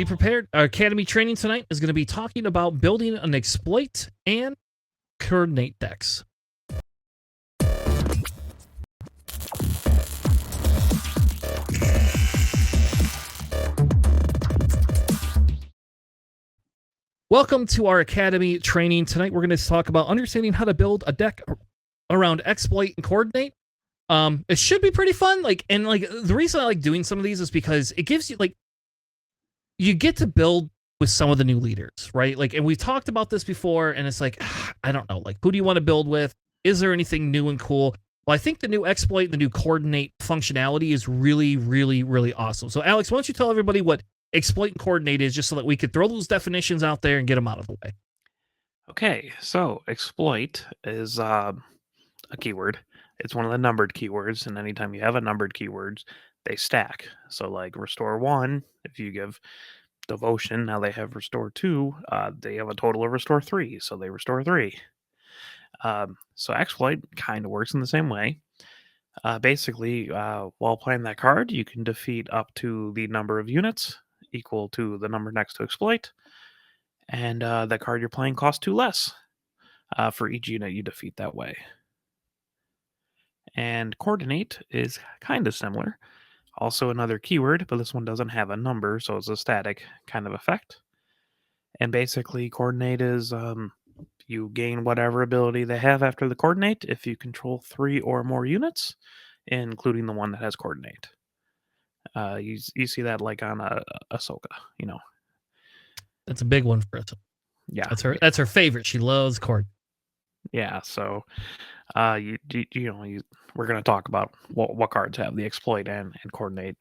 Be prepared. Our Academy training tonight is going to be talking about building an exploit and coordinate decks. Welcome to our Academy training. Tonight we're going to talk about understanding how to build a deck around exploit and coordinate. It should be pretty fun. The reason I like doing some of these is because it gives you you get to build with some of the new leaders, right? And we've talked about this before, and it's I don't know, who do you want to build with? Is there anything new and cool? Well, I think the new exploit, the new coordinate functionality is really, really, really awesome. So, Alex, why don't you tell everybody what exploit and coordinate is, just so that we could throw those definitions out there and get them out of the way. Okay, so exploit is a keyword. It's one of the numbered keywords, and anytime you have a numbered keywords, they stack. So like restore 1, if you give devotion, now they have restore 2, they have a total of restore 3, so they restore 3. So exploit kind of works in the same way. Basically, while playing that card, you can defeat up to the number of units equal to the number next to exploit, and the card you're playing costs 2 less for each unit you defeat that way. And coordinate is kind of similar. Also another keyword, but this one doesn't have a number, so it's a static kind of effect. And basically, coordinate is you gain whatever ability they have after the coordinate if you control 3 or more units, including the one that has coordinate. You see that on Ahsoka, That's a big one for us. Yeah, that's her favorite. She loves coordinate. Yeah, so we're going to talk about what cards have the exploit and coordinate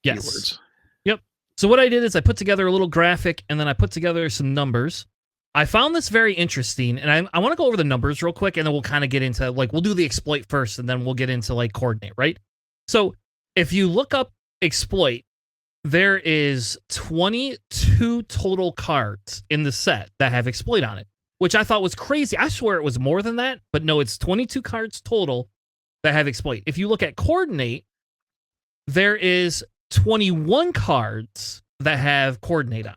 keywords. Yep. So what I did is I put together a little graphic, and then I put together some numbers. I found this very interesting, and I want to go over the numbers real quick, and then we'll kind of get into, we'll do the exploit first, and then we'll get into, coordinate, right? So if you look up exploit, there is 22 total cards in the set that have exploit on it, which I thought was crazy. I swear it was more than that, but no, it's 22 cards total that have exploit. If you look at coordinate, there is 21 cards that have coordinate on.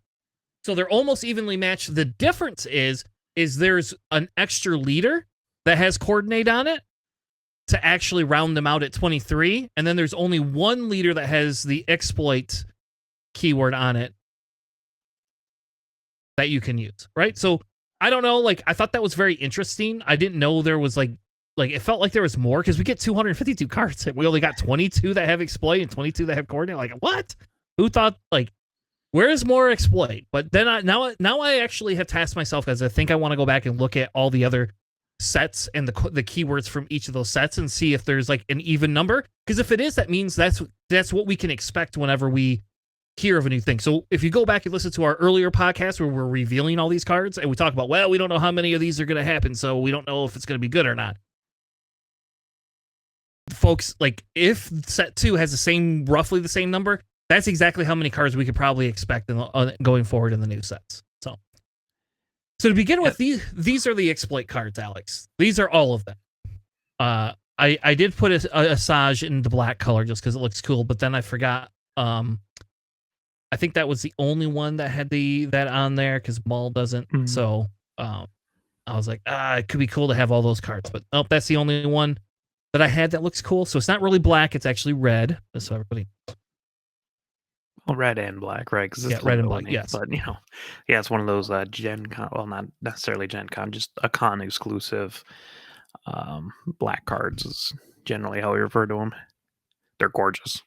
So they're almost evenly matched. The difference is there's an extra leader that has coordinate on it to actually round them out at 23, and then there's only one leader that has the exploit keyword on it that you can use, right? So I don't know, I thought that was very interesting. I didn't know there was it felt like there was more, because we get 252 cards and we only got 22 that have exploit and 22 that have coordinate. What? Who thought, where's more exploit? But then now I actually have tasked myself, because I think I want to go back and look at all the other sets and the keywords from each of those sets and see if there's an even number. Because if it is, that means that's what we can expect whenever we hear of a new thing. So if you go back and listen to our earlier podcast where we're revealing all these cards, and we talk about, we don't know how many of these are going to happen, so we don't know if it's going to be good or not. Folks, if set 2 has roughly the same number, that's exactly how many cards we could probably expect going forward in the new sets. So to begin with, these are the exploit cards, Alex. These are all of them. I did put a Sage in the black color just because it looks cool, but then I forgot. I think that was the only one that had that on there, because Maul doesn't. Mm-hmm. So I was like, it could be cool to have all those cards, but nope, that's the only one that I had that looks cool. So it's not really black; it's actually red. So everybody. Well, red and black, right? Because red and black, yes. But it's one of those Gen Con. Well, not necessarily Gen Con, just a con exclusive. Black cards is generally how we refer to them. They're gorgeous.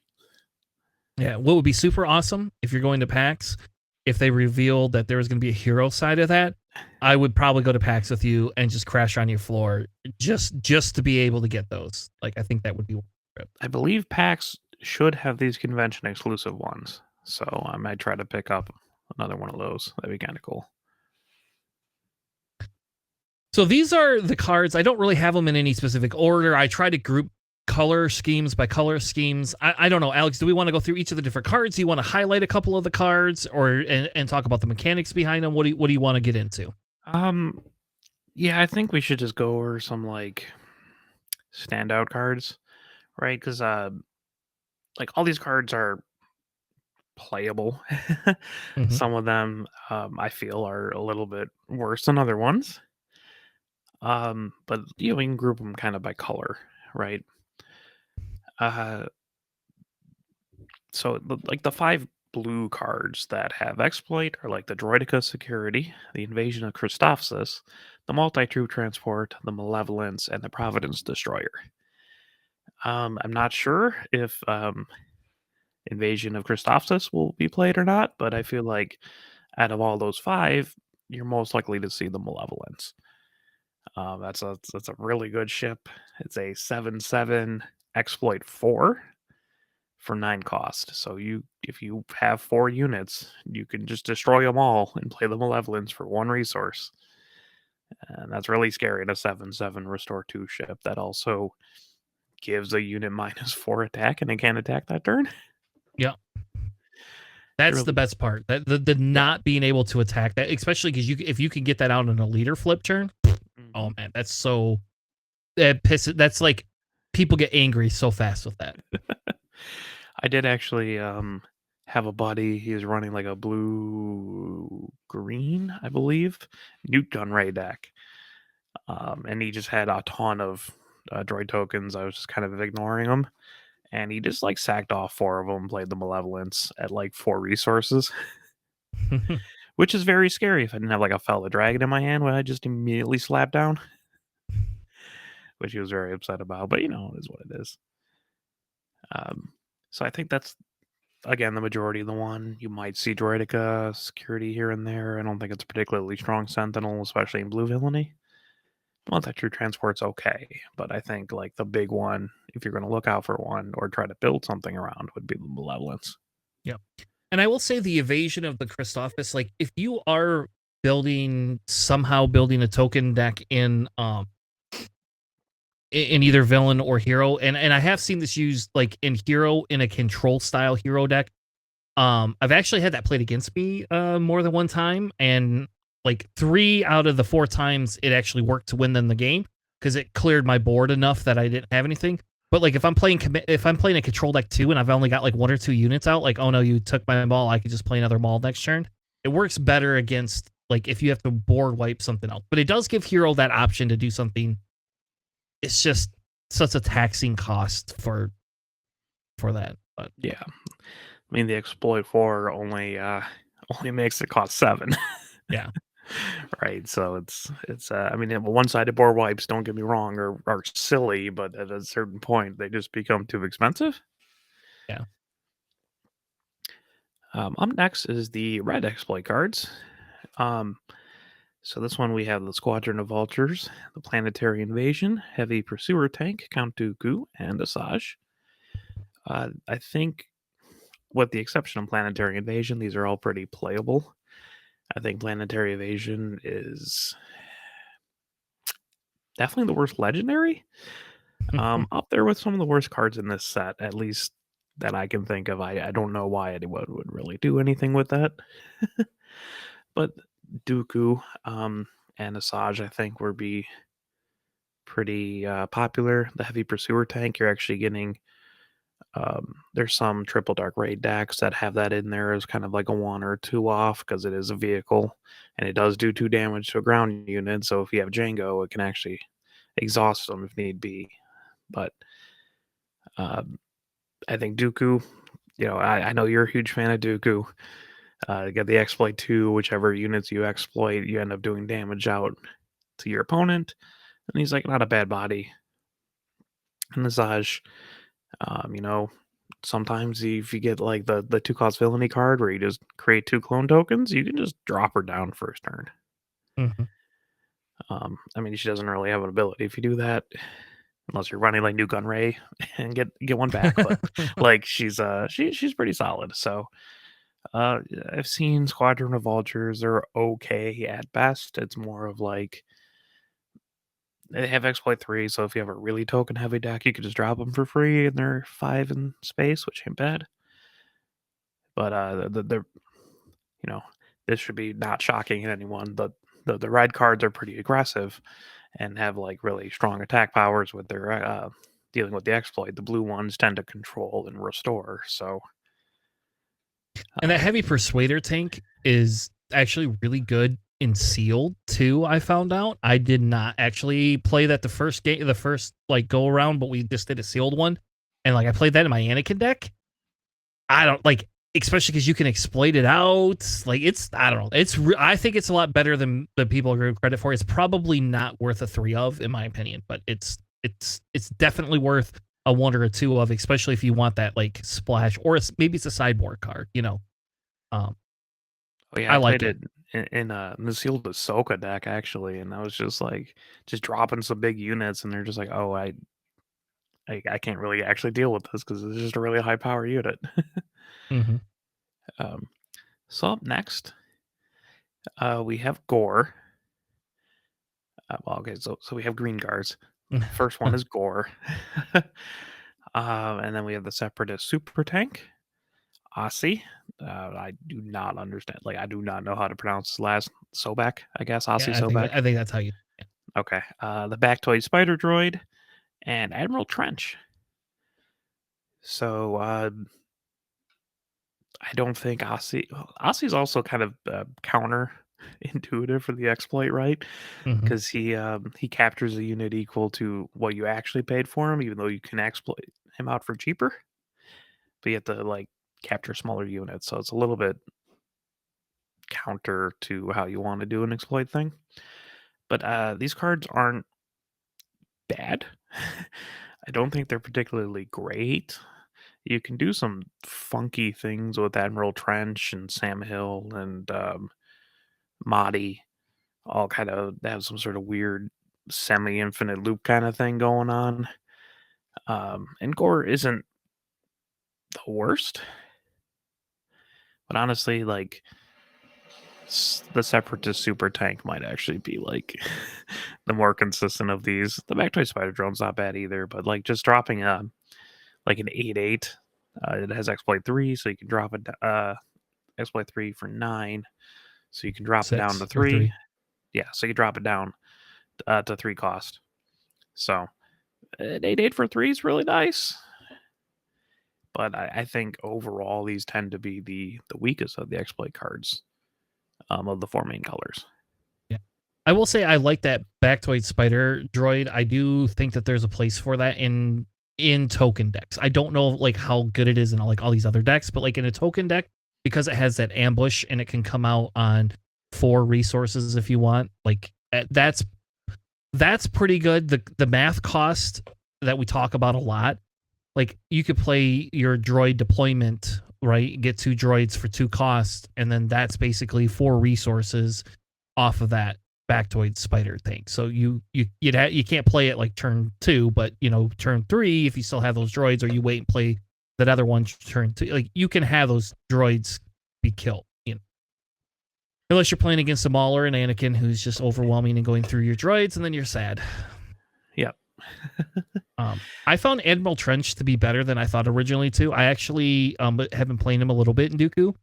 Yeah, what would be super awesome if you're going to PAX, if they revealed that there was going to be a hero side of that, I would probably go to PAX with you and just crash on your floor just to be able to get those. I think that would be. I believe PAX should have these convention exclusive ones, so I might try to pick up another one of those. That'd be kind of cool. So these are the cards. I don't really have them in any specific order. I try to group color schemes by color schemes. I don't know, Alex, do we want to go through each of the different cards? Do you want to highlight a couple of the cards and talk about the mechanics behind them? What do you want to get into? Yeah, I think we should just go over some standout cards, right? Because all these cards are playable. Hmm. Some of them I feel are a little bit worse than other ones. But we can group them kind of by color, right? Uh, like the five blue cards that have exploit are like the Droideka Security, the Invasion of Christophsis, the Multi-Troop Transport, the Malevolence, and the Providence Destroyer. I'm not sure if Invasion of Christophsis will be played or not, but I feel like out of all those five, you're most likely to see the Malevolence. That's a really good ship. It's a 7/7 exploit 4 for 9 cost. So if you have 4 units, you can just destroy them all and play the Malevolence for 1 resource. And that's really scary in a 7/7 restore 2 ship that also gives a unit -4 attack and it can't attack that turn. Yeah, It's that's the really best part. That the yeah. not being able to attack that, especially because if you can get that out on a leader flip turn, oh Mhm. man, that's so that pisses. That's like people get angry so fast with that. I did actually have a buddy. He was running like a blue green, I believe, Newt gun ray deck. And he just had a ton of droid tokens. I was just kind of ignoring them, and he just like sacked off 4 of them, played the Malevolence at like 4 resources, which is very scary. If I didn't have like a Fellow Dragon in my hand, would I just immediately slap down? Which he was very upset about. But it is what it is. Um, so I think that's again the majority of the one. You might see Droideka security here and there. I don't think it's a particularly strong Sentinel, especially in blue villainy. Multi-True Transport's okay, but I think like the big one, if you're going to look out for one or try to build something around, would be the Malevolence. Yeah. And I will say the evasion of the Christophus, like if you are somehow building a token deck in either villain or hero, and I have seen this used like in hero in a control style hero deck. I've actually had that played against me more than one time, and like 3 out of the 4 times it actually worked to win them the game because it cleared my board enough that I didn't have anything. But like if I'm playing a control deck too and I've only got like 1 or 2 units out, like oh no, you took my ball, I could just play another ball next turn. It works better against like if you have to board wipe something else. But it does give hero that option to do something. It's just such a taxing cost for that. But Yeah, I mean the exploit 4 only only makes it cost 7. yeah. Right, so I mean one-sided board wipes, don't get me wrong, are silly, but at a certain point they just become too expensive. Yeah. Up next is the red exploit cards. Um, so this one we have the Squadron of Vultures, the Planetary Invasion, Heavy Pursuer Tank, Count Dooku, and Asajj. I think, with the exception of Planetary Invasion, these are all pretty playable. I think Planetary Invasion is definitely the worst legendary. Up there with some of the worst cards in this set, at least that I can think of. I don't know why anyone would really do anything with that. But Dooku and Asajj, I think, would be pretty popular. The Heavy Pursuer tank, you're actually getting. There's some Triple Dark Raid decks that have that in there as kind of like a 1 or 2 off because it is a vehicle and it does do 2 damage to a ground unit. So if you have Django, it can actually exhaust them if need be. But um, I think Dooku, I know you're a huge fan of Dooku. Get the exploit 2, whichever units you exploit, you end up doing damage out to your opponent. And he's like not a bad body. And Asajj, you know, sometimes if you get like the 2 cost villainy card where you just create 2 clone tokens, you can just drop her down first turn. Mhm. I mean, she doesn't really have an ability if you do that, unless you're running like New Gun Ray and get one back. But like she's pretty solid. So I've seen Squadron of Vultures. They're okay at best. It's more of like they have exploit 3, so if you have a really token heavy deck, you could just drop them for free, and they're 5 in space, which ain't bad. But you know, this should be not shocking to anyone. The red cards are pretty aggressive and have like really strong attack powers with their dealing with the exploit. The blue ones tend to control and restore. So And that heavy persuader tank is actually really good in sealed too. I found out I did not actually play that the first like go around, but we just did a sealed one, and like I played that in my Anakin deck. I don't like, especially because you can exploit it out. Like it's, I don't know. I think it's a lot better than people give credit for. It's probably not worth a 3 of, in my opinion, but it's definitely worth a 1 or a 2 of, especially if you want that like splash, or maybe it's a sideboard card. Um, Oh yeah, I I like played it. it in the sealed Ahsoka deck actually, and I was just like just dropping some big units, and they're just like, oh, I can't really actually deal with this because it's just a really high power unit. Hmm. um, so up next, we have Gore. Well, okay, so we have green guards. First one is Gore, and then we have the Separatist Super Tank, Aussie. I do not understand. Like, I do not know how to pronounce his last Sobek. I guess Aussie Yeah, Sobek. I think that's how you. Yeah. Okay. The Bactoid Spider Droid and Admiral Trench. So I don't think Ossie's also kind of counter intuitive for the exploit, right? Hmm. Because he captures a unit equal to what you actually paid for him, even though you can exploit him out for cheaper. But you have to like capture smaller units, so it's a little bit counter to how you want to do an exploit thing. But these cards aren't bad. I don't think they're particularly great. You can do some funky things with Admiral Trench and Sam Hill and Mahdi, all kind of have some sort of weird semi-infinite loop kind of thing going on. And Gore isn't the worst, but honestly, like the Separatist Super Tank might actually be like the more consistent of these. The Bactoid Spider Drone's not bad either, but like just dropping a like an 8/8. It has exploit 3, so you can drop it exploit 3 for 9. So you can drop it down to 6 or 3. 3. Yeah, so you drop it down to 3 cost. So an 8/8 for 3 is really nice. But I think overall these tend to be the weakest of the exploit cards of the 4 main colors. Yeah. I will say I like that Bactoid Spider droid. I do think that there's a place for that in token decks. I don't know like how good it is in like all these other decks, but like in a token deck, because it has that ambush and it can come out on 4 resources if you want. Like that's pretty good. The math cost that we talk about a lot, like you could play your droid deployment, right? Get 2 droids for 2 costs, and then that's basically 4 resources off of that Bactoid Spider thing. So you can't play it like turn 2, but turn 3 if you still have those droids, or you wait and play that other one turn 2. Like you can have those droids be killed. Unless you're playing against a Mauler and Anakin who's just overwhelming and going through your droids, and then you're sad. Yep. I found Admiral Trench to be better than I thought originally too. I actually have been playing him a little bit in Dooku.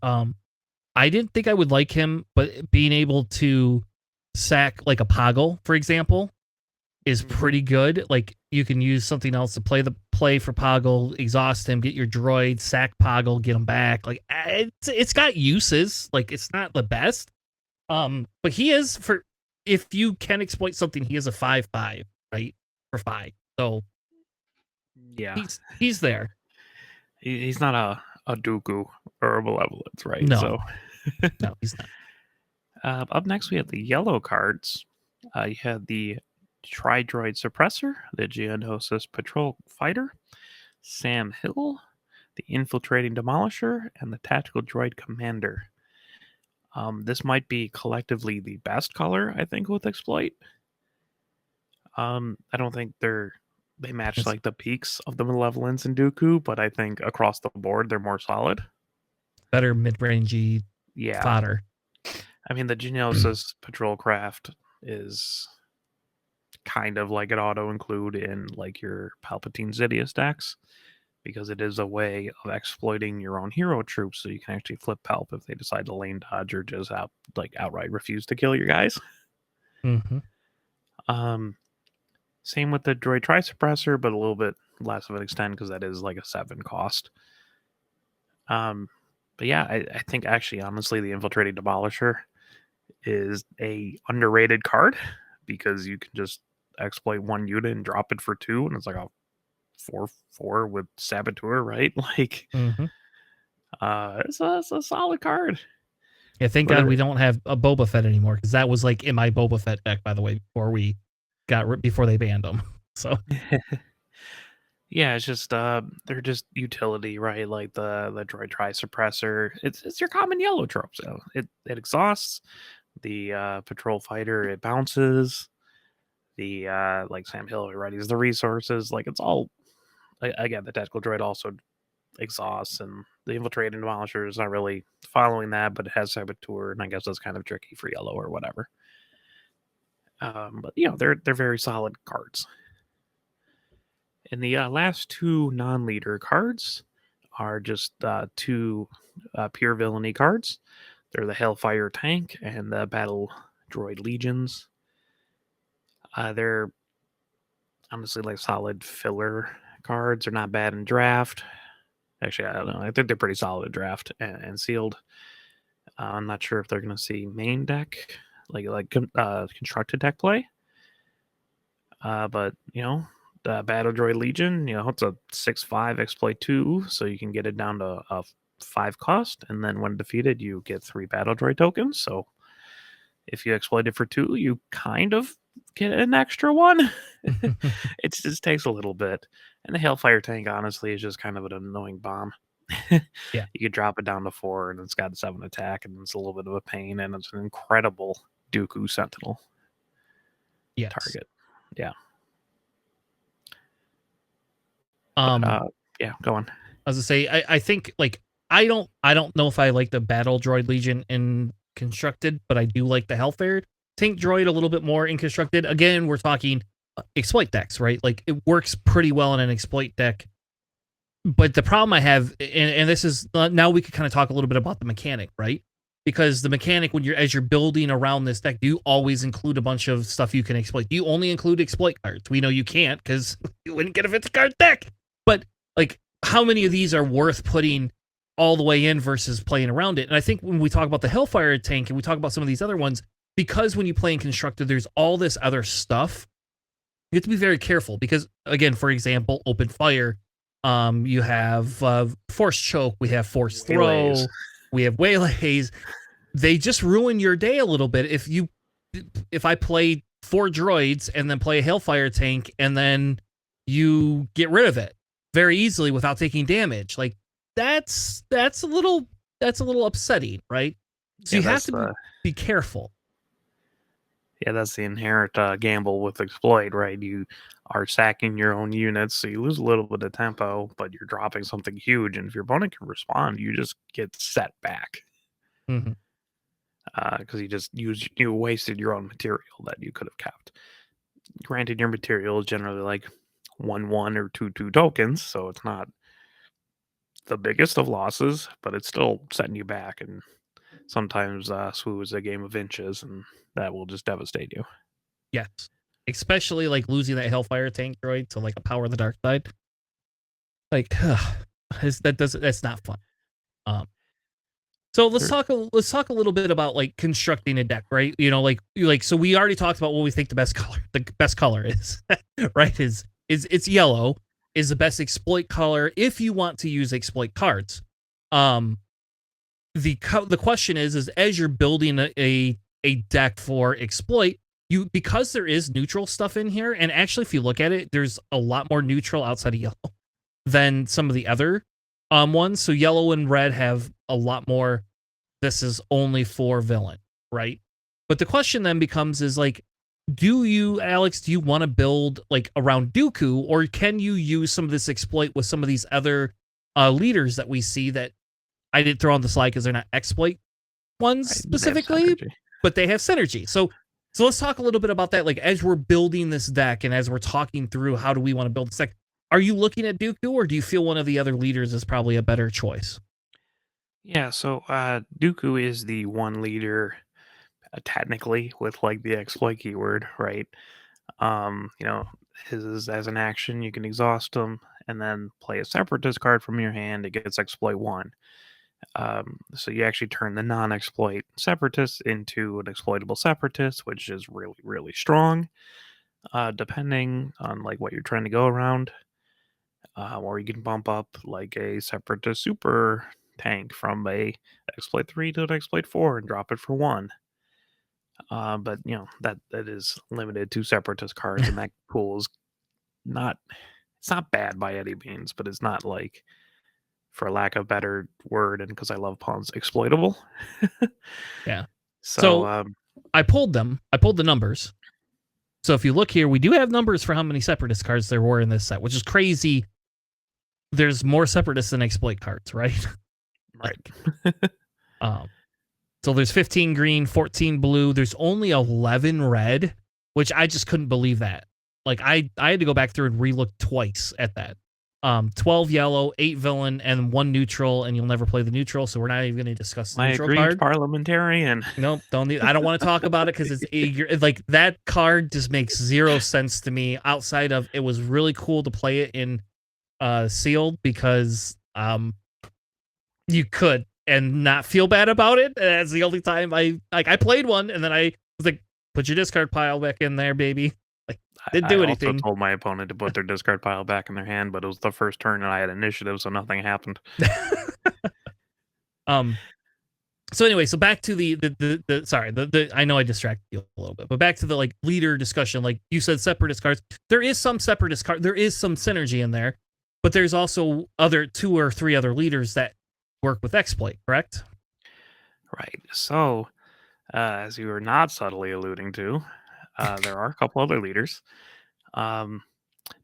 I didn't think I would like him, but being able to sack like a Poggle, for example, is pretty good. Like you can use something else to play for Poggle, exhaust him, get your droid, sack Poggle, get him back. Like it's got uses. Like it's not the best. But he is, for if you can exploit something, he is a 5/5, right? For 5. So Yeah. he's there. He's not a Dooku or a Malevolence, right? No, So no, he's not. up next we have the yellow cards. You have the Tri-Droid Suppressor, the Geonosis Patrol Fighter, Sam Hill, the Infiltrating Demolisher, and the Tactical Droid Commander. This might be collectively the best color, I think, with Exploit. I don't think they match It's like the peaks of the Malevolence and Dooku, but I think across the board they're more solid. better mid-rangey Yeah, fodder. I mean the Geonosis Patrol Craft is kind of like an auto include in like your Palpatine Zidia stacks because it is a way of exploiting your own hero troops, so you can actually flip Palp if they decide to lane dodge or just outright refuse to kill your guys. Mm-hmm. Um, Same with the Droid Tri Suppressor, but a little bit less of an extent because that is like a 7 cost. But yeah, I think actually, honestly, the Infiltrating Demolisher is a underrated card because you can just exploit one unit and drop it for two, and it's like a 4/4 with Saboteur, right? Like, Hmm. it's a solid card. Yeah, thank But God we don't have a Boba Fett anymore because that was like in my Boba Fett deck, by the way, before they banned them. So yeah, it's just they're just utility, right? Like the droid tri suppressor. It's your common yellow trope. So it exhausts the patrol fighter. It bounces the like Sam Hill. It readies the resources. Like it's all again. The tactical droid also exhausts, and the infiltrating demolisher is not really following that, but it has saboteur, and I guess that's kind of tricky for yellow or whatever. But they're very solid cards. And the last two non-leader cards are just two pure villainy cards. They're the Hellfire Tank and the Battle Droid Legions. They're honestly like solid filler cards. They're not bad in draft. Actually, I don't know. I think they're pretty solid in draft and sealed. I'm not sure if they're going to see main deck, constructed deck play. But the Battle Droid Legion, it's a 6/5 exploit 2, so you can get it down to a 5 cost, and then when defeated, you get 3 Battle Droid tokens. So if you exploit it for 2, you kind of get an extra one. It just takes a little bit. And the Hellfire Tank, honestly, is just kind of an annoying bomb. yeah, You could drop it down to 4, and it's got 7 attack, and it's a little bit of a pain, and it's an incredible Dooku Sentinel yes. target. Yeah. But Um, yeah, go on. as I say, I think like I don't know if I like the Battle Droid Legion in constructed, but I do like the Hellfire Tank Droid a little bit more in constructed. Again, we're talking exploit decks, right? Like it works pretty well in an exploit deck. But the problem I have, and this is now we could kind of talk a little bit about the mechanic, right? Because the mechanic, as you're building around this deck, do you always include a bunch of stuff you can exploit? Do you only include exploit cards? We know you can't because you wouldn't get a 50 card deck. But like, how many of these are worth putting all the way in versus playing around it? And I think when we talk about the Hellfire tank and we talk about some of these other ones, because when you play in constructed, there's all this other stuff. You have to be very careful because, again, for example, open fire. You have force choke. We have force Waylays. throw. We have waylays. They just ruin your day a little bit if I play 4 droids and then play a Hellfire tank and then you get rid of it very easily without taking damage. Like that's a little upsetting, right? So Yeah, you have to be careful. that's the inherent gamble with exploit, right? You are sacking your own units, so you lose a little bit of tempo, but you're dropping something huge, and if your opponent can respond, you just get set back Mhm. because you wasted your own material that you could have kept. Granted, your material is generally like 1/1 or 2/2 tokens, so it's not the biggest of losses, but it's still setting you back. And sometimes SWU is a game of inches, and that will just devastate you. Yes. Especially like losing that Hellfire tank droid to like a Power of the Dark Side. Like that's not fun. Um so There- let's talk a little bit about like constructing a deck, right? So we already talked about what we think the best color is, right? Is it's yellow is the best exploit color if you want to use exploit cards. Um the question is as you're building a deck for exploit, because there is neutral stuff in here, and actually if you look at it, there's a lot more neutral outside of yellow than some of the other ones. So yellow and red have a lot more. This is only for villain, right? But the question then becomes is like, Alex, do you want to build like around Dooku, or can you use some of this exploit with some of these other leaders that we see that I didn't throw on the slide because they're not exploit ones right, they have specifically, synergy. but they have synergy. So let's talk a little bit about that. Like as we're building this deck and as we're talking through how do we want to build this deck, are you looking at Dooku or do you feel one of the other leaders is probably a better choice? Yeah, so Dooku is the one leader technically with like the exploit keyword, right? You know, his is as an action, you can exhaust him and then play a separatist card from your hand. It gets exploit 1. So you actually turn the non-exploit separatist into an exploitable separatist, which is really, really strong, depending on like what you're trying to go around. Or you can bump up like a separatist super tank from a exploit 3 to an exploit 4 and drop it for 1. But that is limited to separatist cards, and that pool is not it's not bad by any means, but it's not like, for lack of better word, and because I love puns, exploitable. Yeah. So, So I pulled them. I pulled the numbers. So if you look here, we do have numbers for how many separatist cards there were in this set, which is crazy. There's more separatists than exploit cards, right? right. um, so there's 15 green, 14 blue. There's only 11 red, which I just couldn't believe that. Like I had to go back through and relook twice at that. 12 yellow, 8 villain, and 1 neutral, and you'll never play the neutral, so we're not even going to discuss the My neutral aggrieved card. parliamentarian. Nope, don't need. I don't want to talk about it because it's like that card just makes zero sense to me. Outside of it was really cool to play it in sealed because you could and not feel bad about it. And that's the only time I played one, and then I was like, put your discard pile back in there, baby. Like didn't I do also anything. told my opponent to put their discard pile back in their hand, but it was the first turn and I had initiative, so nothing happened. um. So anyway, so back to the sorry, the I know I distracted you a little bit, but back to the like leader discussion. Like you said, separatist cards. There is some separatist card. There is some synergy in there, but there's also other 2 or 3 other leaders that work with exploit. Correct? Right. So, as you were not subtly alluding to, there are a couple other leaders.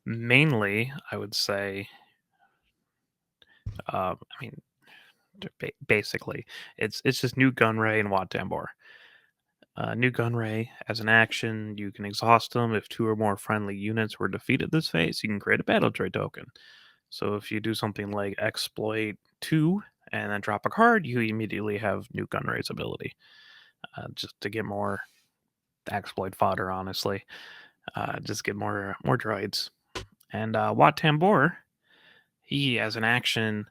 Mainly, I would say, I mean, basically, it's just New Gunray and Wat Tambor. New Gunray, as an action, you can exhaust them. If 2 or more friendly units were defeated this phase, you can create a battle droid token. So if you do something like exploit 2 and then drop a card, you immediately have New Gunray's ability. Just to get more exploit fodder, honestly. Just get more droids. And Wat Tambor, he, as an action,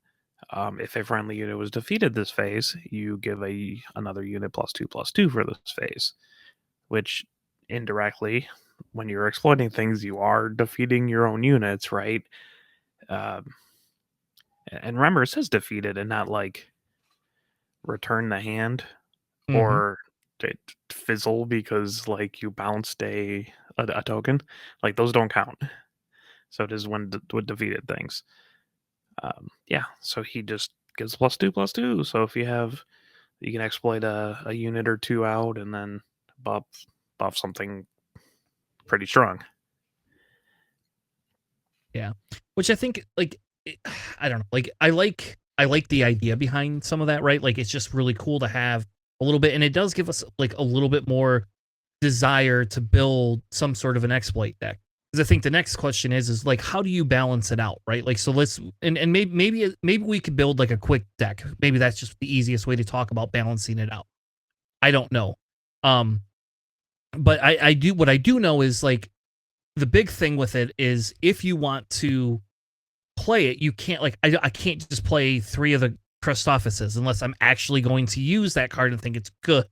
if a friendly unit was defeated this phase, you give another unit +2/+2 for this phase, which indirectly, when you're exploiting things, you are defeating your own units, right? Um, and remember, it says defeated and not like return the hand Mm-hmm. or fizzle because like you bounced a token. Like those don't count. So it is when with defeated things. Yeah, so he just gives +2/+2. So if you can exploit a unit or 2 out and then buff something pretty strong. Yeah, which I think like I don't know, like I like the idea behind some of that, right? Like it's just really cool to have a little bit, and it does give us like a little bit more desire to build some sort of an exploit deck. Because I think the next question is like how do you balance it out, right? Like so let's and maybe we could build like a quick deck. Maybe that's just the easiest way to talk about balancing it out. I don't know. Um, but I do what I do know is like the big thing with it is if you want to play it, you can't like I can't just play 3 of the crest offices unless I'm actually going to use that card and think it's good.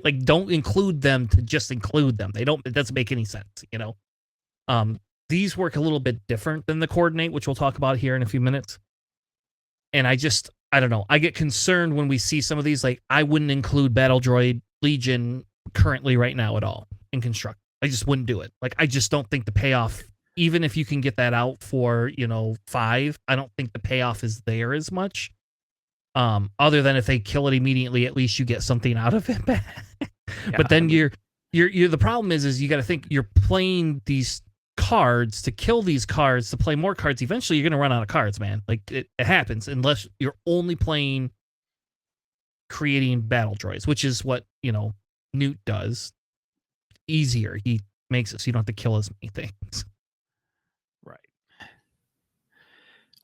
Like don't include them to just include them. It doesn't make any sense, you know. These work a little bit different than the coordinate, which we'll talk about here in a few minutes. And I don't know. I get concerned when we see some of these. Like I wouldn't include Battle Droid Legion currently right now at all in construct. I just wouldn't do it. Like I just don't think the payoff, even if you can get that out for 5, I don't think the payoff is there as much. Other than if they kill it immediately, at least you get something out of it back. Yeah, But then you're the problem is you got to think you're playing these cards to kill these cards to play more cards. Eventually, you're gonna run out of cards, man. Like it happens unless you're only playing creating battle droids, which is what Newt does. Easier, he makes it so you don't have to kill as many things. right.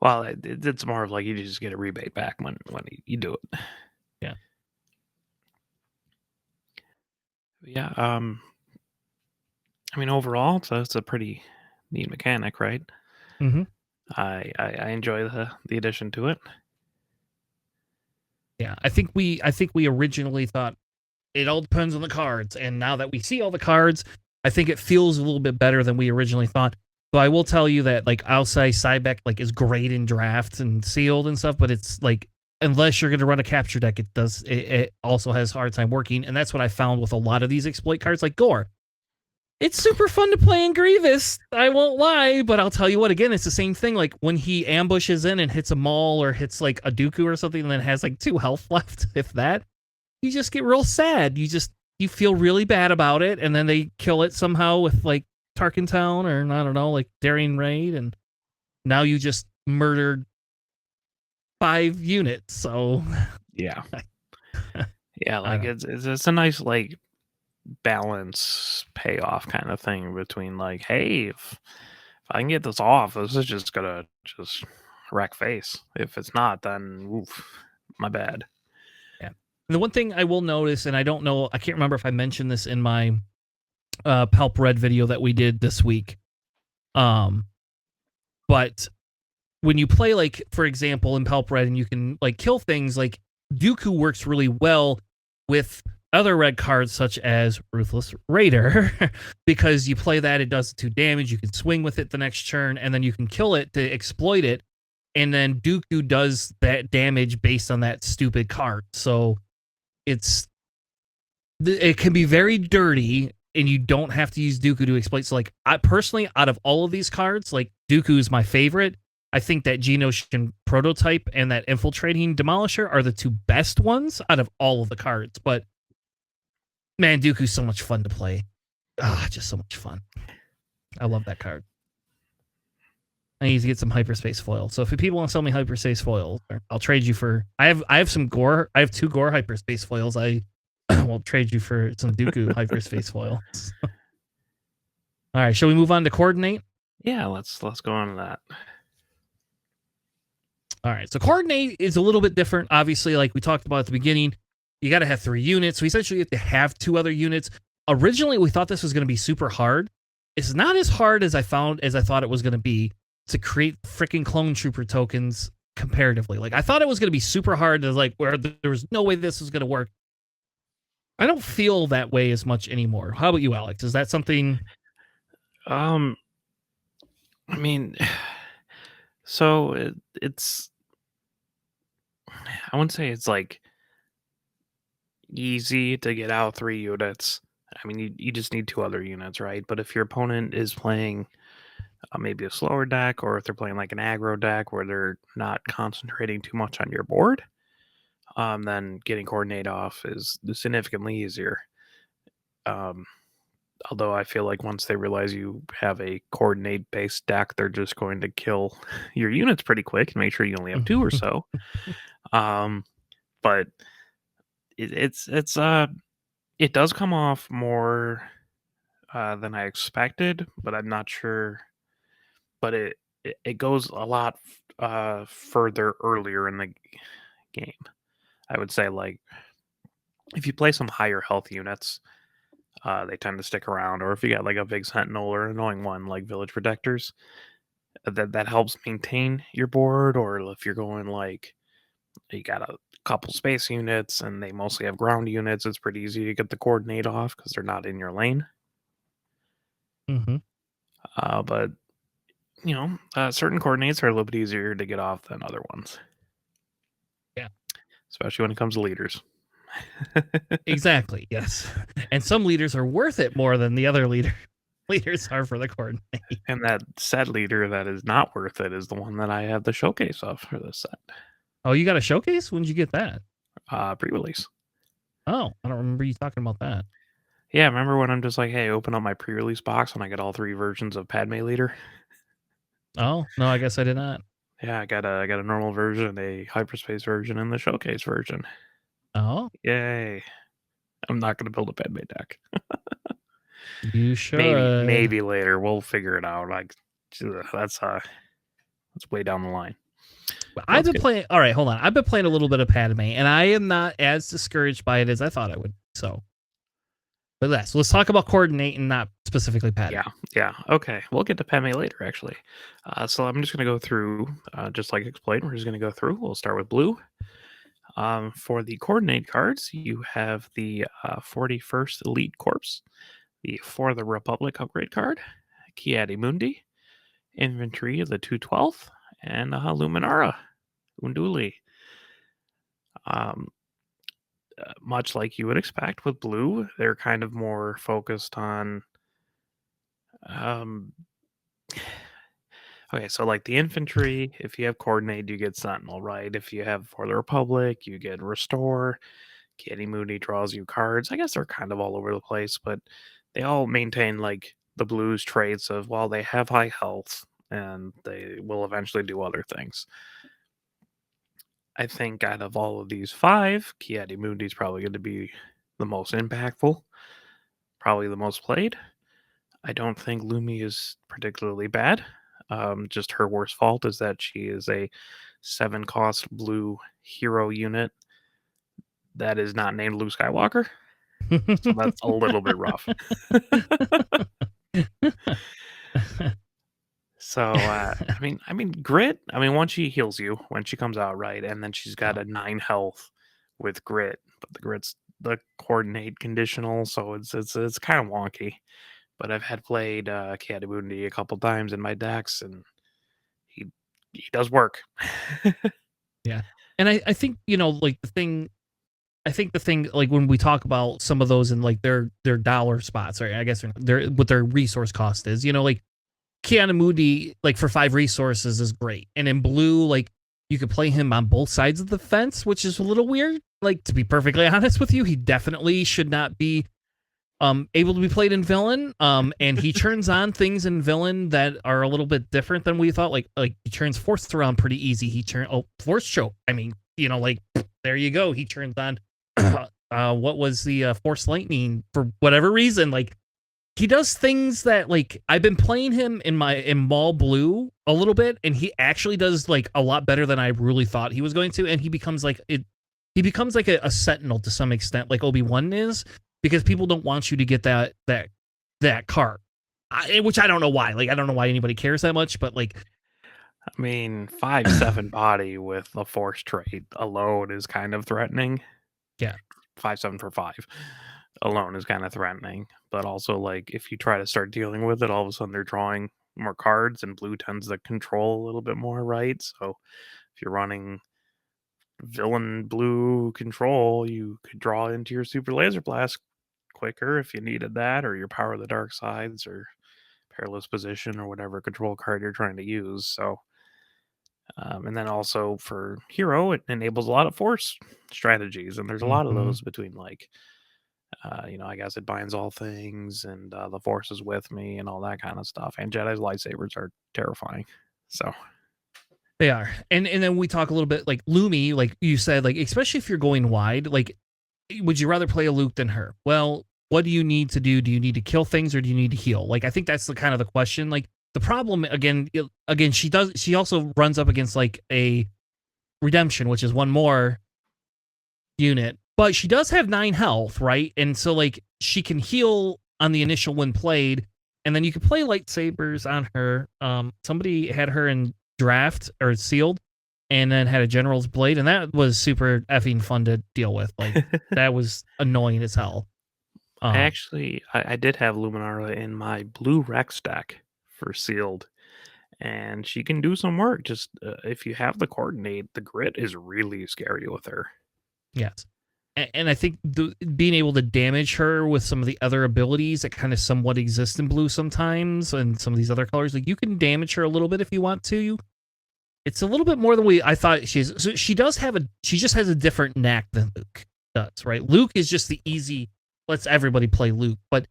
Well, it's more of like you just get a rebate back when you do it. Yeah. Yeah. I mean, overall, it's a pretty neat mechanic, right? Mm-hmm. I enjoy the addition to it. Yeah, I think we originally thought it all depends on the cards, and now that we see all the cards, I think it feels a little bit better than we originally thought. So I will tell you that, like, I'll say Cybeck, like, is great in drafts and sealed and stuff, but it's like, unless you're going to run a capture deck, it also has a hard time working, and that's what I found with a lot of these exploit cards, like Gore. It's super fun to play in Grievous, I won't lie, but I'll tell you what, again, it's the same thing. Like, when he ambushes in and hits a Maul or hits, like, a Dooku or something and then has, like, 2 health left, if that, you just get real sad. You feel really bad about it, and then they kill it somehow with, like, Tarkin Town, or I don't know, like, Daring Raid, and now you just murdered 5 units, so... Yeah. Yeah, like, it's a nice, like, balance payoff kind of thing between, like, hey, if I can get this off, this is just gonna just wreck face. If it's not, then oof, my bad. Yeah. And the one thing I will notice, and I don't know, I can't remember if I mentioned this in my Palp Red video that we did this week, but when you play, like, for example, in Palp Red, and you can, like, kill things, like, Dooku works really well with other red cards such as Ruthless Raider, because you play that, it does 2 damage, you can swing with it the next turn, and then you can kill it to exploit it, and then Dooku does that damage based on that stupid card. So it can be very dirty, and you don't have to use Dooku to exploit. So, like, I personally, out of all of these cards, like, Dooku is my favorite. I think that Geonosian Prototype and that Infiltrating Demolisher are the 2 best ones out of all of the cards. But man, Dooku's so much fun to play. Just so much fun. I love that card. I need to get some hyperspace foils. So if people want to sell me hyperspace foils, I'll trade you for... I have some Gore. I have 2 Gore hyperspace foils. I will trade you for some Dooku hyperspace foils. All right, shall we move on to Coordinate? Yeah, let's go on to that. All right, so Coordinate is a little bit different. Obviously, like we talked about at the beginning, you got to have 3 units. So essentially, you have to have 2 other units. Originally, we thought this was going to be super hard. It's not as hard as I thought it was going to be to create freaking clone trooper tokens comparatively. Like, I thought it was going to be super hard, to, like, where there was no way this was going to work. I don't feel that way as much anymore. How about you, Alex? Is that something? I mean, so it's... I wouldn't say it's, like, easy to get out 3 units. I mean, you just need 2 other units, right? But if your opponent is playing maybe a slower deck, or if they're playing, like, an aggro deck where they're not concentrating too much on your board, then getting Coordinate off is significantly easier. Although I feel like once they realize you have a Coordinate-based deck, they're just going to kill your units pretty quick and make sure you only have 2 or so. But it does come off more than I expected, but I'm not sure. But it goes a lot further earlier in the game. I would say, like, if you play some higher health units, they tend to stick around. Or if you got, like, a big Sentinel or an annoying one like Village Protectors, that helps maintain your board. Or if you're going, like, you got a couple space units and they mostly have ground units, it's pretty easy to get the Coordinate off because they're not in your lane. Mm-hmm. But certain Coordinates are a little bit easier to get off than other ones. Yeah, especially when it comes to leaders. Exactly. Yes, and some leaders are worth it more than the other leaders are for the Coordinate. And that set leader that is not worth it is the one that I have the showcase of for this set. Oh, you got a showcase? When did you get that? Pre-release. Oh, I don't remember you talking about that. Yeah, remember when I'm just like, hey, open up my pre-release box and I get all 3 versions of Padme Leader? Oh, no, I guess I did not. Yeah, I got a normal version, a hyperspace version, and the showcase version. Oh, yay! I'm not going to build a Padme deck. You should. Maybe later we'll figure it out. Like, that's way down the line. I've been playing. All right, hold on. I've been playing a little bit of Padme, and I am not as discouraged by it as I thought I would. So, but let's talk about Coordinate and not specifically Padme. Yeah. Okay, we'll get to Padme later, actually. So I'm just going to go through, just like Exploit. We're just going to go through. We'll start with blue. For the coordinate cards, you have the 41st Elite Corps, the For the Republic upgrade card, Kiadi Mundi, Infantry of the 212th, and Luminara, Unduli. Um, Much like you would expect with blue, they're kind of more focused on. Um, okay, so like the infantry, if you have coordinate, you get Sentinel, right? If you have For the Republic, you get Restore. Kitty Moody draws you cards. I guess they're kind of all over the place, but they all maintain like the blues traits of, well, they have high health and they will eventually do other things. I think out of all of these five, Kiadi Mundi is probably going to be the most impactful, probably the most played. I don't think Lumi is particularly bad. Just her worst fault is that she is a 7 cost blue hero unit that is not named Luke Skywalker. So that's a little bit rough. So, I mean, grit. I mean, once she heals you when she comes out, right, and then she's got Yeah. a 9 health with grit, but the grit's the coordinate conditional, so it's kind of wonky. But I've had played Katabundi a couple times in my decks, and he he does work. Yeah. And I think, like the thing, like when we talk about some of those in like their dollar spots, or I guess their what their resource cost is, like Keanu Moody, like for 5 resources is great. And in blue, like you could play him on both sides of the fence, which is a little weird. Like, to be perfectly honest with you, he definitely should not be able to be played in villain. And he turns on things in villain that are a little bit different than we thought. Like he turns force around pretty easy. Force choke. I mean, like there you go. He turns on what was the force lightning for whatever reason. Like he does things that, like, I've been playing him in Mall Blue a little bit, and he actually does like a lot better than I really thought he was going to. And he becomes like a sentinel to some extent, like Obi-Wan is, because people don't want you to get that card, which I don't know why. Like, I don't know why anybody cares that much, but like, I mean, 5/7 body with a force trait alone is kind of threatening. yeah. 5/7 for 5 alone is kind of threatening, but also like if you try to start dealing with it, all of a sudden they're drawing more cards, and blue tends to control a little bit more, right? So if you're running villain blue control, you could draw into your super laser blast quicker if you needed that, or your power of the dark sides, or perilous position, or whatever control card you're trying to use. So and then also for hero, it enables a lot of force strategies, and there's a lot of Mhm. those between like I guess it binds all things, and the force is with me, and all that kind of stuff. And Jedi's lightsabers are terrifying. So They are. And then we talk a little bit like Lumi, like you said, like especially if you're going wide, like would you rather play a Luke than her? Well, what do you need to do? Do you need to kill things or do you need to heal? Like I think that's the kind of the question. Like the problem again, she also runs up against like a redemption, which is one more unit, but she does have 9 health, right? And so like she can heal on the initial when played, and then you can play lightsabers on her. Somebody had her in draft or sealed, and then had a general's blade, and that was super effing fun to deal with. Like that was annoying as hell. I did have Luminara in my blue Rex deck for sealed, and she can do some work. Just if you have the coordinate, the grit is really scary with her. Yes. And I think being able to damage her with some of the other abilities that kind of somewhat exist in blue sometimes, and some of these other colors, like you can damage her a little bit if you want to. It's a little bit more than I thought she's. So she just has a different knack than Luke does, right? Luke is just the easy, lets everybody play Luke. But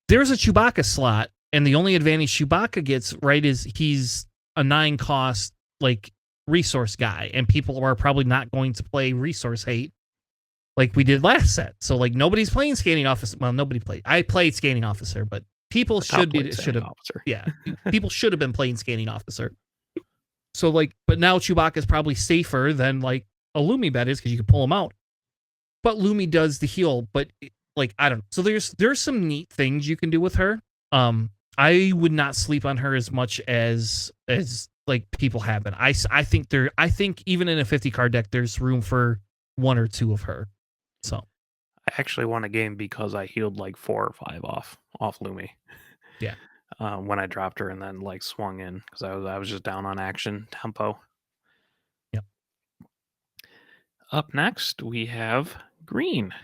there's a Chewbacca slot, and the only advantage Chewbacca gets, right, is he's a 9 cost, like, resource guy, and people are probably not going to play resource hate like we did last set. So like nobody's playing scanning officer. Well, nobody played. I played scanning officer, but people should have. Officer. Yeah, people should have been playing scanning officer. So like, but now Chewbacca is probably safer than like a Lumi bet is, because you can pull him out. But Lumi does the heal. But like, I don't know. So there's some neat things you can do with her. I would not sleep on her as much as like people have been. I think I think even in a 50 card deck, there's room for one or two of her. So I actually won a game because I healed like 4 or 5 off Lumi, yeah. when I dropped her and then, like, swung in because I was just down on action tempo. Yep. Up next, we have green.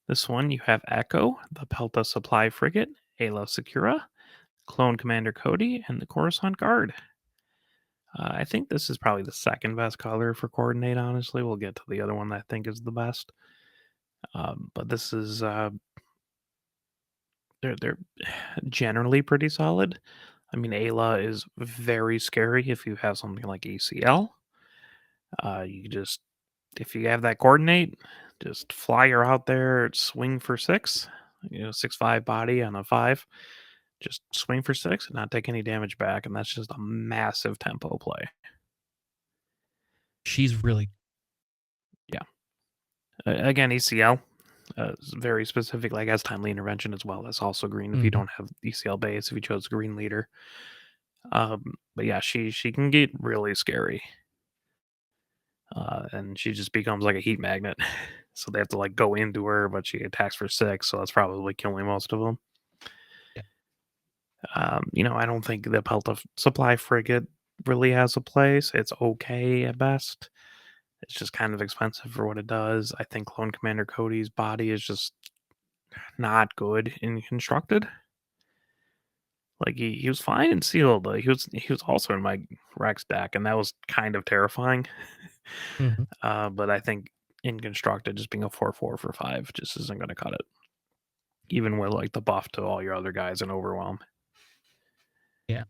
This one, you have Echo, the Pelta Supply Frigate, Ayla Secura, Clone Commander Cody, and the Coruscant Guard. I think this is probably the second best color for Coordinate, honestly. We'll get to the other one that I think is the best. But this is, they're generally pretty solid. I mean, Ayla is very scary if you have something like ACL. You just, if you have that coordinate, just fly her out there, swing for 6, 6'5" body on a 5. Just swing for 6 and not take any damage back. And that's just a massive tempo play. She's really Yeah. Again, ACL is very specific, like as timely intervention as well. That's also green if you mhm. don't have ECL base, if you chose green leader. But yeah, she can get really scary. And she just becomes like a heat magnet. So they have to like go into her, but she attacks for 6, so that's probably killing most of them. Yeah. I don't think the Pelta Supply Frigate really has a place. It's okay at best. It's just kind of expensive for what it does. I think Clone Commander Cody's body is just not good in constructed. Like he was fine and sealed. He was also in my Rex deck, and that was kind of terrifying. Mhm. But I think in constructed, just being a 4/4 for 5 just isn't going to cut it. Even with like the buff to all your other guys and overwhelm. Yeah.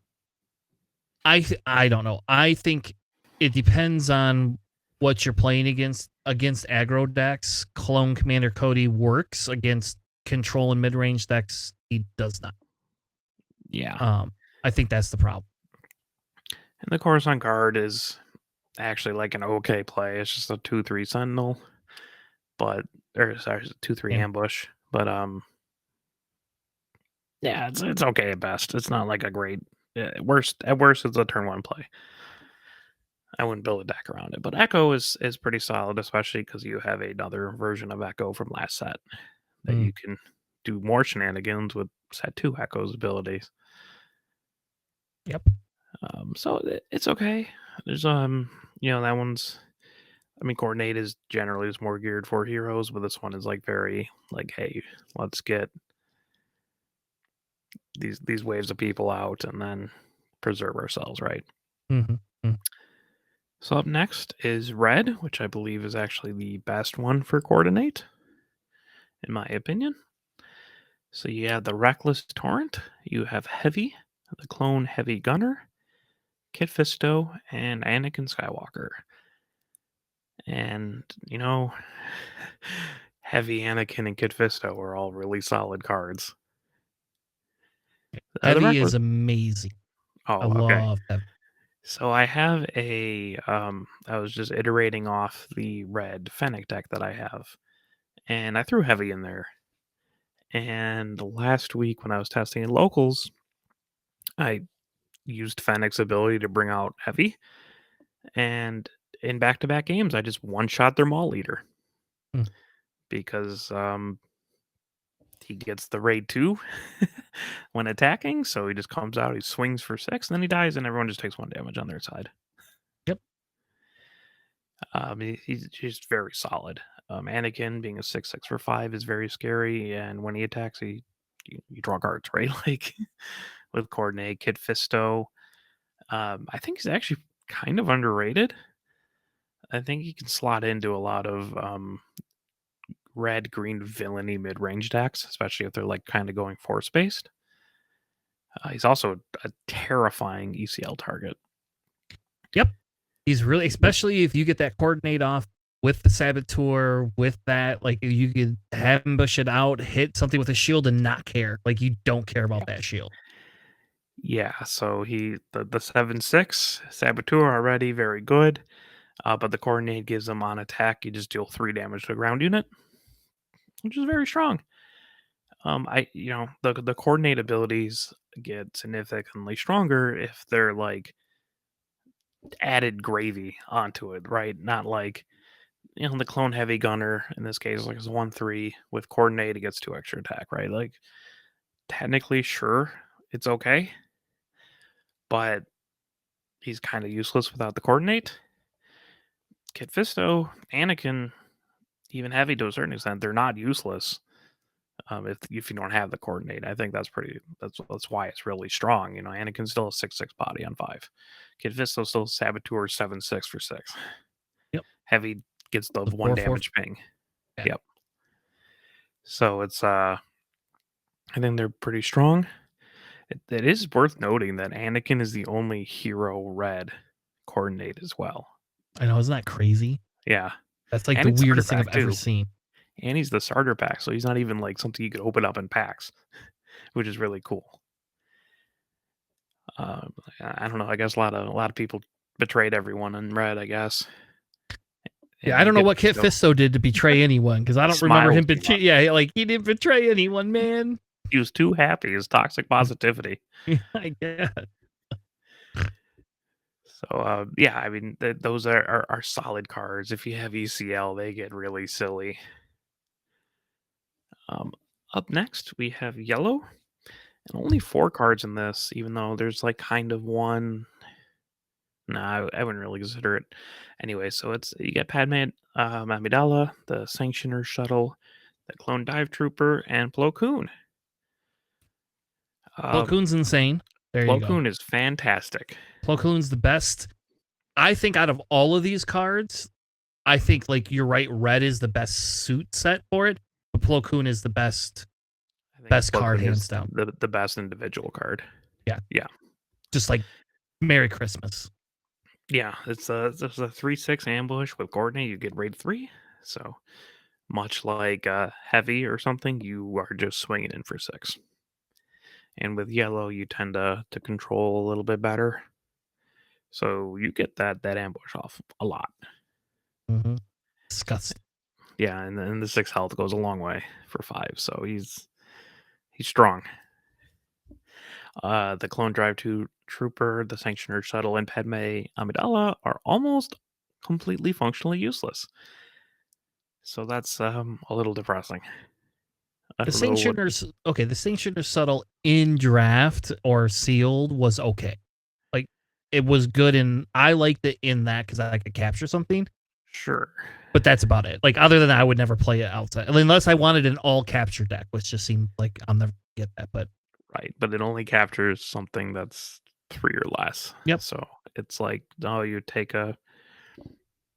I don't know. I think it depends on what you're playing against aggro decks. Clone Commander Cody works against control and mid range decks. He does not. Yeah, I think that's the problem. and the Coruscant Guard is actually like an okay play. It's just a 2/3 Sentinel, but or sorry, 2/3 Yeah. ambush. But yeah, it's okay at best. It's not like a great. At worst, it's a turn 1 play. I wouldn't build a deck around it, but Echo is pretty solid, especially because you have another version of Echo from last set that Mm, you can do more shenanigans with set 2 Echo's abilities. yep. So it's okay. There's that one's. I mean, coordinate is generally is more geared for heroes, but this one is like very like, hey, let's get these waves of people out and then preserve ourselves, right? Mhm. Mm. So up next is red, which I believe is actually the best one for coordinate, in my opinion. So you have the reckless torrent, you have heavy, the clone heavy gunner, Kit Fisto, and Anakin Skywalker. And heavy Anakin and Kit Fisto are all really solid cards. The Heavy reckless. is amazing. I Oh, okay. love heavy. So I have I was just iterating off the red Fennec deck that I have, and I threw heavy in there. And last week when I was testing in locals, I used Fennec's ability to bring out heavy, and in back-to-back games, I just one-shot their mall leader Mm, because he gets the raid 2 when attacking, so he just comes out, he swings for 6, and then he dies, and everyone just takes 1 damage on their side. yep. He's just very solid. Anakin being a 6/6 for 5 is very scary, and when he attacks, you draw cards, right? Like with coordinate, Kid Fisto. I think he's actually kind of underrated. I think he can slot into a lot of red green villainy mid range decks, especially if they're like kind of going force based. He's also a terrifying ECL target. Yep. He's really, especially if you get that coordinate off with the saboteur, with that, like you could ambush it out, hit something with a shield and not care. Like you don't care Yeah. about that shield. Yeah, so the 7/6 Saboteur already very good. But the coordinate gives them on attack, you just deal 3 damage to a ground unit, which is very strong. The coordinate abilities get significantly stronger if they're like added gravy onto it, right? Not like, the clone heavy gunner in this case, like, it's 1-3 with coordinate, it gets 2 extra attack, right? Like, technically, sure, it's okay, but he's kind of useless without the coordinate. Kit Fisto, Anakin, even heavy to a certain extent, they're not useless. If you don't have the coordinate, I think that's why it's really strong. Anakin's still a 6/6 body on 5. Kid Fisto's still Saboteur 7/6 for 6. Yep. Heavy gets the The 1 4/4. damage ping. Yeah. Yep. So it's I think they're pretty strong. It is worth noting that Anakin is the only hero red coordinate as well. I know, isn't that crazy? Yeah. That's like And the it's starter weirdest thing I've pack ever too. seen. And he's the starter pack, so he's not even like something you could open up in packs, which is really cool. I don't know. I guess a lot of people betrayed everyone in red. I guess, Yeah, and I you don't know get what Kit so Fisto did to betray anyone because I don't remember smile him too much. betray. Yeah, like he didn't betray anyone, man. He was too happy. His toxic positivity. Yeah, I guess. So yeah, I mean those are solid cards. If you have ECL, they get really silly. Um, Up next we have yellow, and only 4 cards in this, even though there's like kind of one. No, I wouldn't really consider it. Anyway, so it's you get Padme Amidala, the Sanctioner Shuttle, the Clone Dive Trooper, and Plo Koon. Plo Um, Koon's insane. There you Plo go. Koon is fantastic. Plo Koon's the best. I think out of all of these cards, I think like you're right. Red is the best suit set for it, but Plo Koon is the best I think best Plo card Koon hands is down. the best individual card. Yeah, Yeah, just like Merry Christmas. yeah. It's a 3/6 ambush with coordinate. You get raid 3. So much like heavy or something, you are just swinging in for 6. And with yellow, you tend to control a little bit better. So you get that ambush off a lot. Mm-hmm. Disgusting. Yeah, and then the 6 health goes a long way for 5. So he's strong. The Clone Drive 2 Trooper, the Sanctioner Shuttle, and Padme Amidala are almost completely functionally useless. So that's a little depressing. I The don't know what. Sanctioner's okay. The Sanctioner Subtle in draft or sealed was okay. Like it was good, and I liked it in that because I could capture something. Sure. But that's about it. Like other than that, I would never play it outside unless I wanted an all capture deck, which just seemed like I'll never get that. But Right. But it only captures something that's 3 or less. yep. So it's like, oh, you take a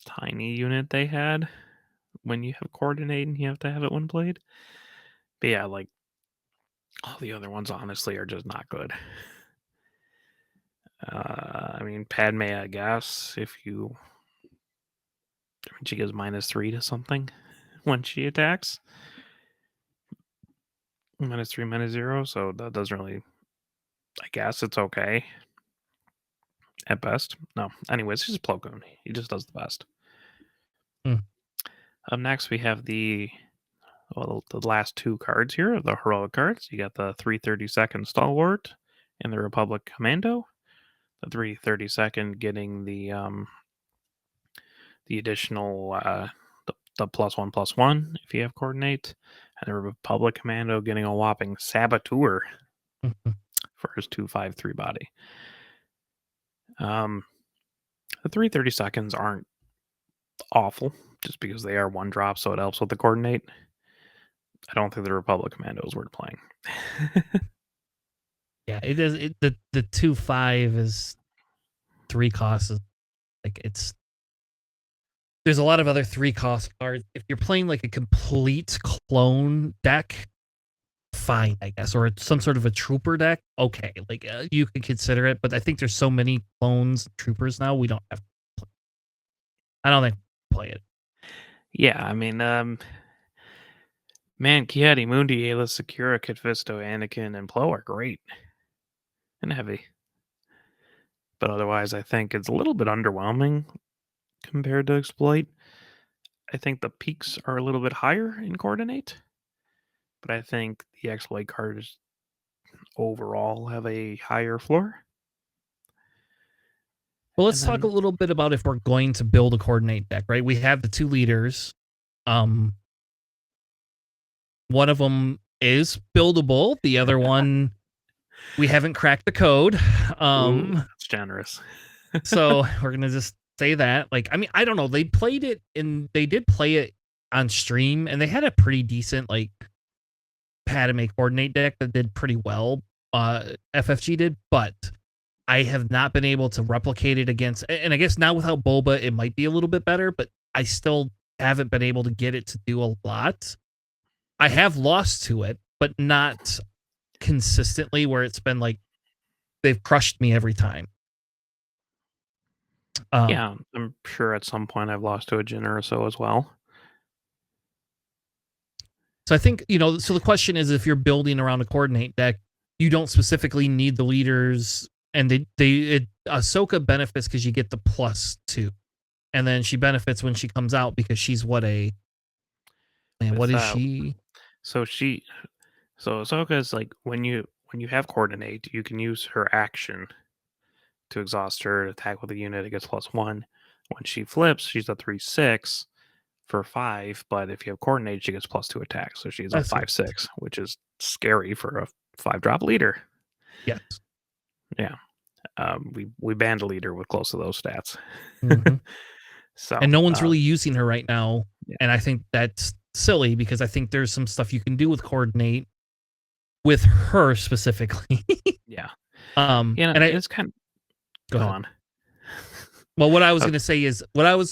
tiny unit they had when you have coordinate and you have to have it when played. But yeah, like all the other ones honestly are just not good. I mean, Padme, I guess, she gives -3 to something when she attacks. -3, -0, so that doesn't really. I guess it's okay at best. No, anyways, he's just Plo Koon. He just does the best. Mm. Up next, we have the last 2 cards here, the heroic cards. You got the 332nd Stalwart and the Republic Commando. The 332nd getting the additional the +1/+1 if you have coordinate, and the Republic Commando getting a whopping Saboteur for his 2/5/3 body. Um, the 332nds aren't awful just because they are 1 drop, so it helps with the coordinate. I don't think the Republic Commando is worth playing. Yeah, it is. The 2/5 is 3 costs. Like it's there's a lot of other 3 cost cards. If you're playing like a complete clone deck, fine, I guess, or it's some sort of a trooper deck. Okay, like you can consider it, but I think there's so many clones, troopers now. We don't have. I don't think play it. Yeah, I mean, man, Kiadi, Mundi, Ayla, Sakura, Kit Fisto, Anakin, and Plo are great and heavy. But otherwise, I think it's a little bit underwhelming compared to Exploit. I think the peaks are a little bit higher in Coordinate, but I think the Exploit cards overall have a higher floor. Well, And let's talk a then little bit about if we're going to build a coordinate deck, right? We have the two leaders. Um, one of them is buildable. The other one, we haven't cracked the code. ooh, Um, that's generous. so we're gonna just say that. Like, I mean, I don't know. They played it and they did play it on stream, and they had a pretty decent like Padme coordinate deck that did pretty well. FFG did, but I have not been able to replicate it against. And I guess now without Boba, it might be a little bit better, but I still haven't been able to get it to do a lot. I have lost to it, but not consistently where it's been like they've crushed me every time. Um, Yeah, I'm sure at some point I've lost to a Jin or so as well. so I think, so the question is if you're building around a coordinate deck, you don't specifically need the leaders, and Ahsoka benefits because you get the +2. And then she benefits when she comes out because she's what With is she? so she so Ahsoka is like when you have coordinate, you can use her action to exhaust her attack with a unit. It gets +1. When she flips, she's a 3/6 for 5. But if you have coordinate, she gets +2 attack. So she's a I see. 5/6, which is scary for a 5-drop leader. Yes. Yeah. We banned a leader with close to those stats. Hmm. So And no one's really using her right now. yeah. And I think that's silly because I think there's some stuff you can do with coordinate with her specifically. Yeah. And I It's kind of go go ahead. on. Well, what I was Uh, going to say is what I was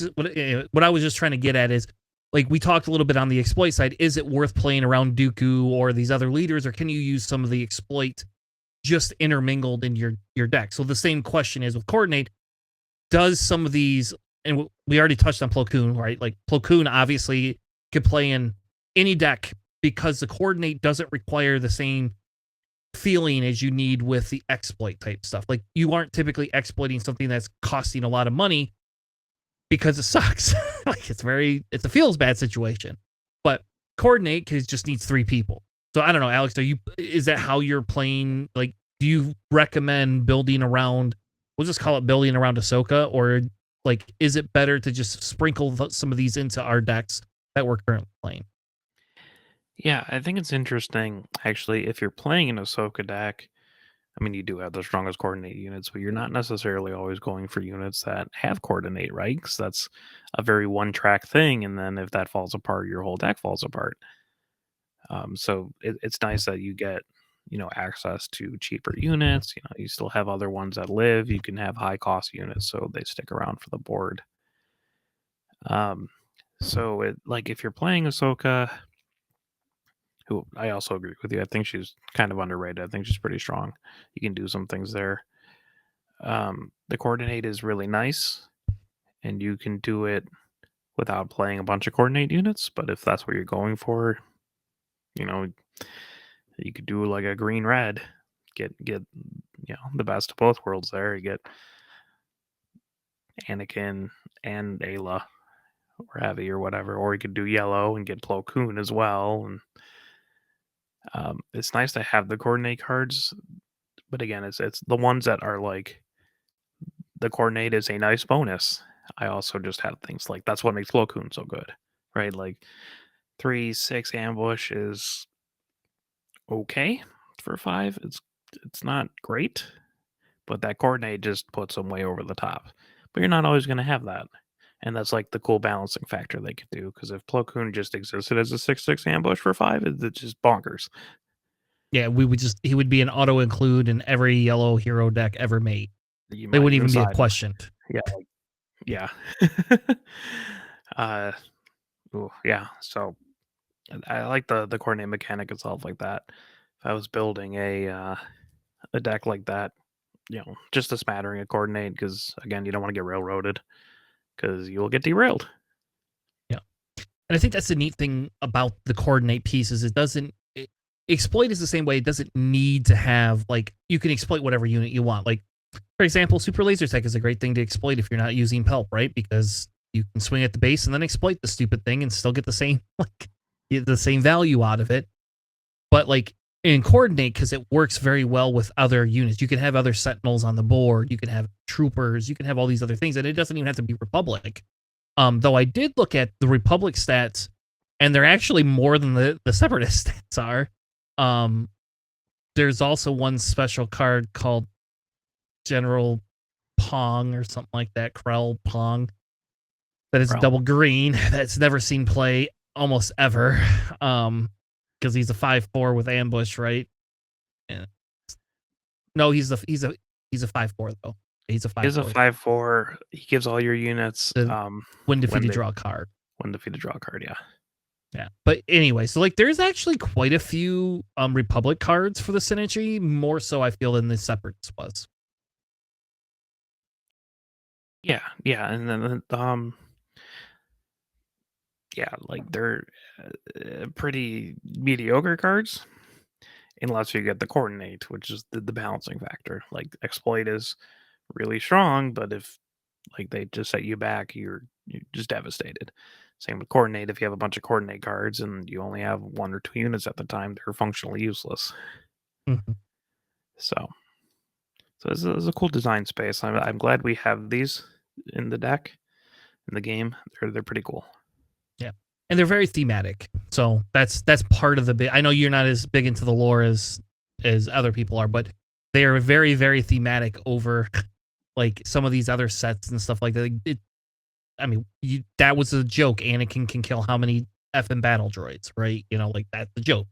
just trying to get at is like we talked a little bit on the exploit side. Is it worth playing around Dooku or these other leaders, or can you use some of the exploit just intermingled in your deck? So the same question is with coordinate. Does some of these, and we already touched on Plo Koon, right? Like Plo Koon obviously could play in any deck because the coordinate doesn't require the same feeling as you need with the exploit type stuff. Like you aren't typically exploiting something that's costing a lot of money because it sucks. Like it's a feels bad situation. But coordinate cause just needs 3 people. So I don't know, Alex, is that how you're playing? Like, do you recommend building around, we'll just call it building around Ahsoka, or like, is it better to just sprinkle some of these into our decks that we're currently playing? yeah, I think it's interesting actually if you're playing an Ahsoka deck. I mean, you do have the strongest coordinate units, but you're not necessarily always going for units that have coordinate, right? Because that's a very one-track thing, and then if that falls apart, your whole deck falls apart. So it's nice that you get, access to cheaper units. You still have other ones that live. You can have high-cost units, so they stick around for the board. So like if you're playing Ahsoka, who I also agree with you, I think she's kind of underrated. I think she's pretty strong. You can do some things there. The coordinate is really nice, and you can do it without playing a bunch of coordinate units. But if that's what you're going for, you know, you could do like a green red, get the best of both worlds. There, you get Anakin and Ayla or Heavy or whatever, or you could do yellow and get Plo Koon as well. And it's nice to have the coordinate cards, but again, it's the ones that are like the coordinate is a nice bonus. I also just have things like that's what makes Plo Koon so good, right? Like 3/6 ambush is okay for 5. It's not great, but that coordinate just puts them way over the top. But you're not always going to have that, and that's like the cool balancing factor they could do. Because if Plo Koon just existed as a 6/6 ambush for 5, it's just bonkers. Yeah, he would be an auto include in every yellow hero deck ever made. You They might wouldn't even even be a side with, question. yeah, yeah, uh, ooh, yeah. So I like the coordinate mechanic itself like that. If I was building a deck like that, just a smattering of coordinate, because again, you don't want to get railroaded because you will get derailed. Yeah. And I think that's the neat thing about the coordinate piece is exploit is the same way. It doesn't need to have like you can exploit whatever unit you want. Like for example, super laser tech is a great thing to exploit if you're not using Pelp, right? Because you can swing at the base and then exploit the stupid thing and still get the same get the same value out of it. But like and coordinate because it works very well with other units. You can have other sentinels on the board, you can have troopers, you can have all these other things, and it doesn't even have to be Republic. Though I did look at the Republic stats, and they're actually more than the Separatist stats are. There's also one special card called General Pong or something like that, Krell Pong, that is Krell. double green. That's never seen play almost ever. Because he's a 5/4 with ambush, right? Yeah. No, he's a 5/4 though. He's a 5/4. He's a 5/4. He gives all your units when defeated, draw a card. When defeated, draw a card. Yeah. Yeah. But anyway, so like there's actually quite a few Republic cards for the synergy, more so I feel than the Separates was. Yeah, and then yeah, like they're pretty mediocre cards, unless you get the coordinate, which is the balancing factor. Like exploit is really strong, but if like they just set you back, you're just devastated. Same with coordinate. If you have a bunch of coordinate cards and you only have 1 or 2 units at the time, they're functionally useless. Mm-hmm. So it's a cool design space. I'm glad we have these in the deck, in the game. They're pretty cool. Yeah, and they're very thematic. So that's part of the big. I know you're not as big into the lore as other people are, but they are very, very thematic over like some of these other sets and stuff like that. I mean, that was a joke. Anakin can kill how many effing battle droids, right? You know, like that's the joke.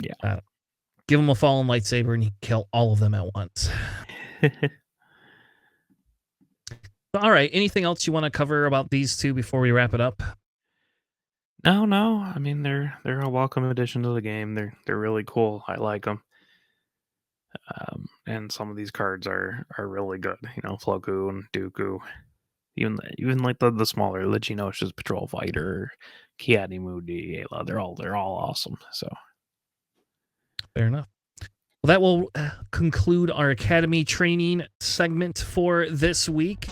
Yeah. Give him a fallen lightsaber and he can kill all of them at once. All right. Anything else you want to cover about these two before we wrap it up? No. I mean, they're a welcome addition to the game. They're really cool. I like them. And some of these cards are really good. You know, Plo Koon and Dooku. Even like the smaller Legionosh's Patrol Fighter, Kiadi Moody, Ayla, they're all awesome. So fair enough. Well, that will conclude our Academy training segment for this week.